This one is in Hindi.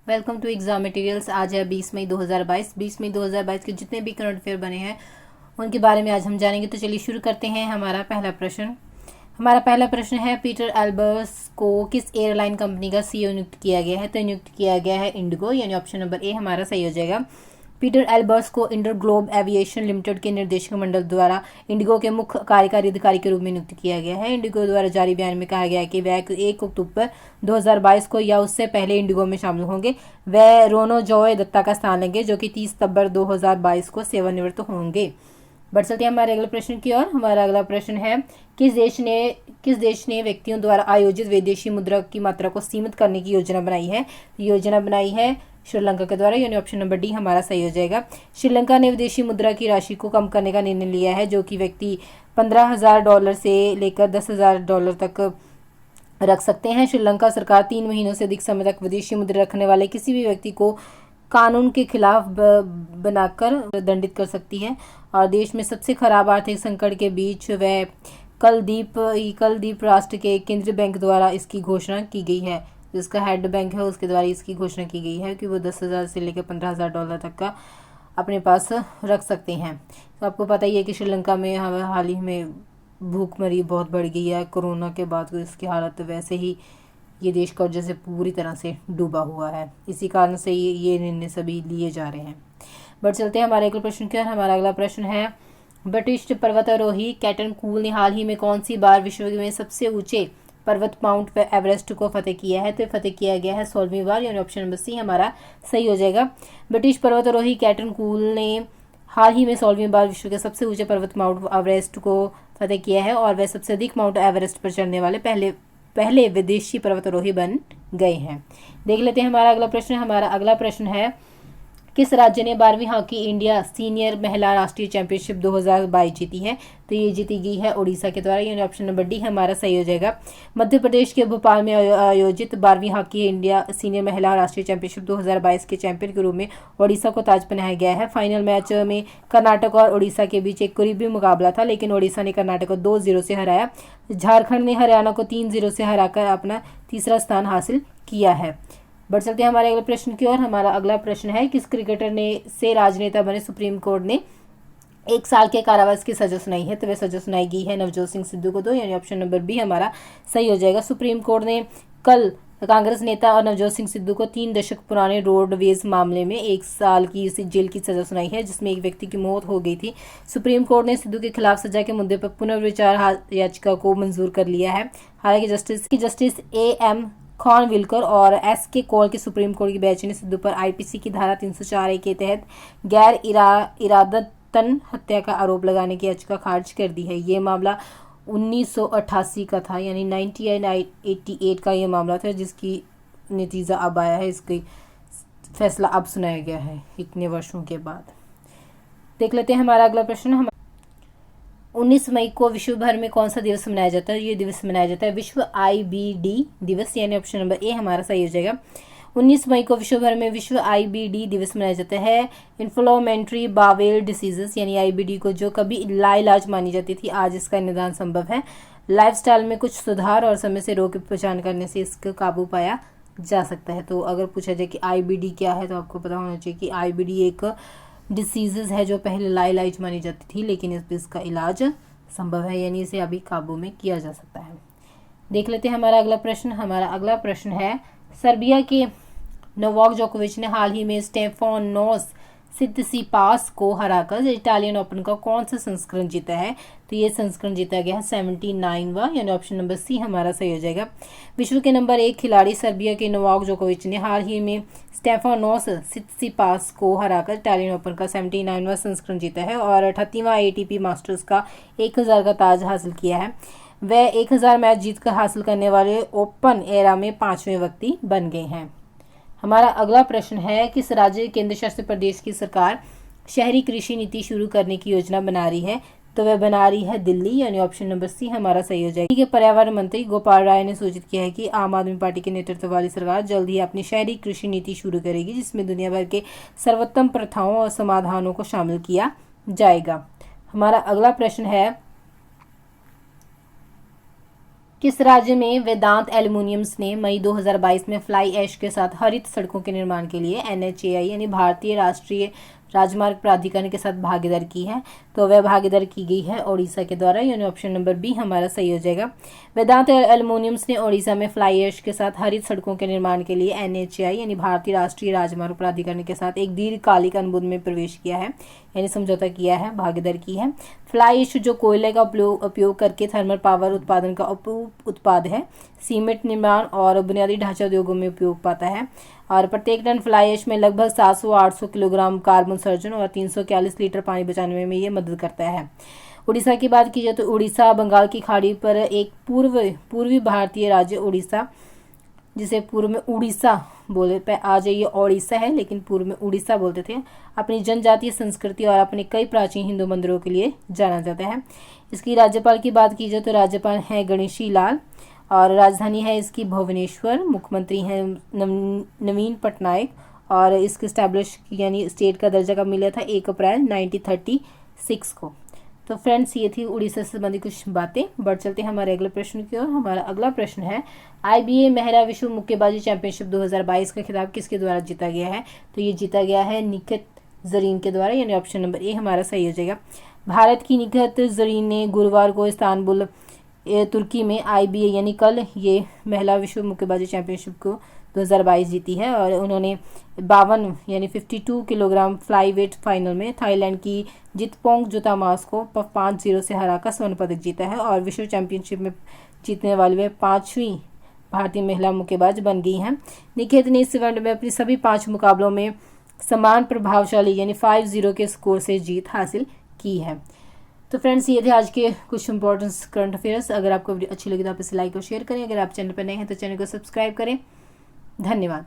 Welcome to exam materials. आज है 20 मई 2022। 20 मई 2022 के जितने भी करंट अफेयर बने हैं उनके बारे में आज हम जानेंगे। तो चलिए शुरू करते हैं। हमारा पहला प्रश्न है, पीटर एल्बर्स को किस एयरलाइन कंपनी का सीईओ नियुक्त किया गया है? तो नियुक्त किया गया है इंडिगो, यानी ऑप्शन नंबर ए हमारा सही हो जाएगा। पीटर एल्बर्स को इंटर ग्लोब एविएशन लिमिटेड के निर्देशक मंडल द्वारा इंडिगो के मुख्य कार्यकारी अधिकारी के रूप में नियुक्त किया गया है। इंडिगो द्वारा जारी बयान में कहा गया है कि वह 1 अक्टूबर 2022 को या उससे पहले इंडिगो में शामिल होंगे। वह रोनो जॉय दत्ता का स्थान लेंगे, जो कि 30 सितंबर 2022 को सेवानिवृत्त होंगे। बढ़ चलते हैं हमारे अगले प्रश्न की ओर। हमारा अगला प्रश्न है, किस देश ने व्यक्तियों द्वारा आयोजित विदेशी मुद्रा की मात्रा को सीमित करने की योजना बनाई है? योजना बनाई है श्रीलंका के द्वारा, यानी ऑप्शन नंबर डी हमारा सही हो जाएगा। श्रीलंका ने विदेशी मुद्रा की राशि को कम करने का निर्णय लिया है, जो कि व्यक्ति $15,000 से लेकर $10,000 तक रख सकते हैं। श्रीलंका सरकार 3 महीनों से अधिक समय तक विदेशी मुद्रा रखने वाले किसी भी व्यक्ति को कानून के खिलाफ बनाकर दंडित कर सकती है। और देश में सबसे खराब आर्थिक संकट के बीच वह कल द्वीप राष्ट्र के केंद्रीय बैंक द्वारा इसकी घोषणा की गई है। जिसका हेड बैंक है उसके द्वारा इसकी घोषणा की गई है कि वो 10,000 से लेकर $15,000 तक का अपने पास रख सकते हैं। तो आपको पता ही है कि श्रीलंका में हाल ही में भूखमरी बहुत बढ़ गई है कोरोना के बाद। तो इसकी हालत वैसे ही ये देश कर्जे से पूरी तरह से डूबा हुआ है। इसी कारण से ये निर्णय सभी लिए जा रहे हैं। बढ़ चलते हैं हमारे अगले प्रश्न की ओर। हमारा अगला प्रश्न है, ब्रिटिश पर्वतारोही कैटन कूल ने हाल ही में कौन सी बार विश्व में सबसे ऊंचे पर्वत माउंट एवरेस्ट को फतेह किया है? तो फतेह किया गया है 16वीं बार, यानी ऑप्शन नंबर सी हमारा सही हो जाएगा। ब्रिटिश पर्वतारोही कैटन कूल ने हाल ही में 16वीं बार विश्व के सबसे ऊंचे पर्वत माउंट एवरेस्ट को फतेह किया है और वह सबसे अधिक माउंट एवरेस्ट पर चढ़ने वाले पहले विदेशी पर्वतारोही बन गए हैं। देख लेते हैं हमारा अगला प्रश्न। हमारा अगला प्रश्न है, किस राज्य ने 12वीं हॉकी इंडिया सीनियर महिला राष्ट्रीय चैंपियनशिप 2022 जीती है? तो ये जीती गई है उड़ीसा के द्वारा, यानी ऑप्शन नंबर डी हमारा सही हो जाएगा। मध्य प्रदेश के भोपाल में आयोजित 12वीं हॉकी इंडिया सीनियर महिला राष्ट्रीय चैंपियनशिप 2022 के चैंपियन के रूप में उड़ीसा को ताज पहनाया गया है। फाइनल मैच में कर्नाटक और उड़ीसा के बीच एक करीबी मुकाबला था, लेकिन उड़ीसा ने कर्नाटक को 2-0 से हराया। झारखंड ने हरियाणा को 3-0 से हराकर अपना तीसरा स्थान हासिल किया है। बढ़ चलते हैं हमारे अगले प्रश्न की ओर। हमारा अगला प्रश्न है, किस क्रिकेटर ने से राजनेता बने सुप्रीम कोर्ट ने 1 साल के कारावास की सजा सुनाई है? तो वह सजा सुनाई गई है नवजोत सिंह सिद्धू को, यानी ऑप्शन नंबर बी हमारा सही हो जाएगा। सुप्रीम कोर्ट ने कल कांग्रेस नेता और नवजोत सिंह सिद्धू को 3 दशक पुराने रोडवेज मामले में 1 साल की जेल की सजा सुनाई है, जिसमें एक व्यक्ति की मौत हो गई थी। सुप्रीम कोर्ट ने सिद्धू के खिलाफ सजा के मुद्दे पर पुनर्विचार याचिका को मंजूर कर लिया है। हालांकि जस्टिस AM खानविलकर और SK कौल के सुप्रीम कोर्ट की बेंच ने सिद्धू पर IPC की धारा 304A के तहत गैर इरादतन हत्या का आरोप लगाने की याचिका खारिज कर दी है। ये मामला 1988 का था, यानी 1988 का ये मामला था, जिसकी नतीजा अब आया है। इसकी फैसला अब सुनाया गया है इतने वर्षों के बाद। देख लेते हैं हमारा अगला प्रश्न। 19 मई को विश्व भर में कौन सा दिवस मनाया जाता है? ये दिवस मनाया जाता है विश्व IBD दिवस, यानी ऑप्शन नंबर ए हमारा सही हो जाएगा। 19 मई को विश्व भर में विश्व IBD दिवस मनाया जाता है। इन्फ्लेमेटरी बावेल डिसीजेस यानी IBD को जो कभी लाइलाज मानी जाती थी, आज इसका निदान संभव है। लाइफस्टाइल में कुछ सुधार और समय से रोग की पहचान करने से इसका काबू पाया जा सकता है। तो अगर पूछा जाए कि IBD क्या है, तो आपको पता होना चाहिए कि IBD एक डिसीजेज है जो पहले लाइलाज मानी जाती थी, लेकिन इसका इलाज संभव है, यानी इसे अभी काबू में किया जा सकता है। देख लेते हैं हमारा अगला प्रश्न। हमारा अगला प्रश्न है, सर्बिया के नोवाक जोकोविच ने हाल ही में स्टेफानोस सित्सिपास को हराकर इटालियन ओपन का कौन सा संस्करण जीता है? तो ये संस्करण जीता गया है 79वां, यानी ऑप्शन नंबर सी हमारा सही हो जाएगा। विश्व के नंबर 1 खिलाड़ी सर्बिया के नोवाक जोकोविच ने हाल ही में स्टेफानोस सित्सिपास को हराकर इटालियन ओपन का 79वां संस्करण जीता है और 38वां ATP मास्टर्स का 1000 का ताज हासिल किया है। वह 1000 मैच जीतकर हासिल करने वाले ओपन एरा में 5वें व्यक्ति बन गए हैं। हमारा अगला प्रश्न है, किस राज्य केंद्र शासित प्रदेश की सरकार शहरी कृषि नीति शुरू करने की योजना बना रही है? तो वह बना रही है दिल्ली, यानी ऑप्शन नंबर सी हमारा सही हो जाएगा। के पर्यावरण मंत्री गोपाल राय ने सूचित किया है कि आम आदमी पार्टी के नेतृत्व वाली सरकार जल्द ही अपनी शहरी कृषि नीति शुरू करेगी, जिसमें दुनिया भर के सर्वोत्तम प्रथाओं और समाधानों को शामिल किया जाएगा। हमारा अगला प्रश्न है, किस राज्य में वेदांत एल्युमिनियम्स ने मई 2022 में फ्लाई ऐश के साथ हरित सड़कों के निर्माण के लिए NHAI यानी भारतीय राष्ट्रीय राजमार्ग प्राधिकरण के साथ भागीदारी की है? तो वह भागीदारी की गई है ओडिशा के द्वारा, यानी ऑप्शन नंबर बी हमारा सही हो जाएगा। वेदांत एल्युमिनियम्स ने ओडिशा में फ्लाई ऐश के साथ हरित सड़कों के निर्माण के लिए NHAI यानी भारतीय राष्ट्रीय राजमार्ग प्राधिकरण के साथ एक दीर्घकालिक अनुबंध में प्रवेश किया है, यानी समझौता किया है, भागीदारी की है। फ्लाई ऐश जो कोयले का उपयोग करके थर्मल पावर उत्पादन का उत्पाद है, सीमेंट निर्माण और बुनियादी ढांचा उद्योगों में उपयोग पाता है और प्रत्येक टन फ्लाई ऐश में लगभग 700-800 किलोग्राम कार्बन उत्सर्जन और 341 लीटर पानी बचाने में ये मदद करता है। उड़ीसा की बात की जाए तो उड़ीसा बंगाल की खाड़ी पर एक पूर्वी भारतीय राज्य उड़ीसा, जिसे पूर्व में उड़ीसा बोले पे आज ये ओडिशा है लेकिन पूर्व में उड़ीसा बोलते थे, अपनी जनजातीय संस्कृति और अपने कई प्राचीन हिंदू मंदिरों के लिए जाना जाता है। इसकी राज्यपाल की बात की जाए तो राज्यपाल है गणेशी लाल और राजधानी है इसकी भुवनेश्वर। मुख्यमंत्री हैं नवीन पटनायक और इसके स्टैब्लिश यानी स्टेट का दर्जा कब मिला था? 1 अप्रैल 1936 को। तो फ्रेंड्स ये थी उड़ीसा से संबंधित कुछ बातें। बढ़ चलते हैं हमारे अगले प्रश्न की ओर। हमारा अगला प्रश्न है IBA महिला विश्व मुक्केबाजी चैंपियनशिप 2022 का खिताब किसके द्वारा जीता गया है? तो ये जीता गया है निखत जरीन के द्वारा, यानी ऑप्शन नंबर ए हमारा सही हो जाएगा। भारत की निखत जरीन ने गुरुवार को इस्तांबुल तुर्की में IBA यानी कल ये महिला विश्व मुक्केबाजी चैंपियनशिप को 2022 जीती है और उन्होंने 52 यानी 52 किलोग्राम फ्लाईवेट फाइनल में थाईलैंड की जितपोंग जुतामास को 5-0 से हराकर स्वर्ण पदक जीता है और विश्व चैंपियनशिप में जीतने वाली वे 5वीं भारतीय महिला मुक्केबाज बन गई हैं। निखित ने इस इवेंट में अपनी सभी 5 मुकाबलों में समान प्रभावशाली यानी 5-0 के स्कोर से जीत हासिल की है। तो फ्रेंड्स ये थे आज के कुछ इंपॉर्टेंट करंट अफेयर्स। अगर आपको वीडियो अच्छी लगी तो आप इसे लाइक और शेयर करें। अगर आप चैनल पर नए हैं तो चैनल को सब्सक्राइब करें। धन्यवाद।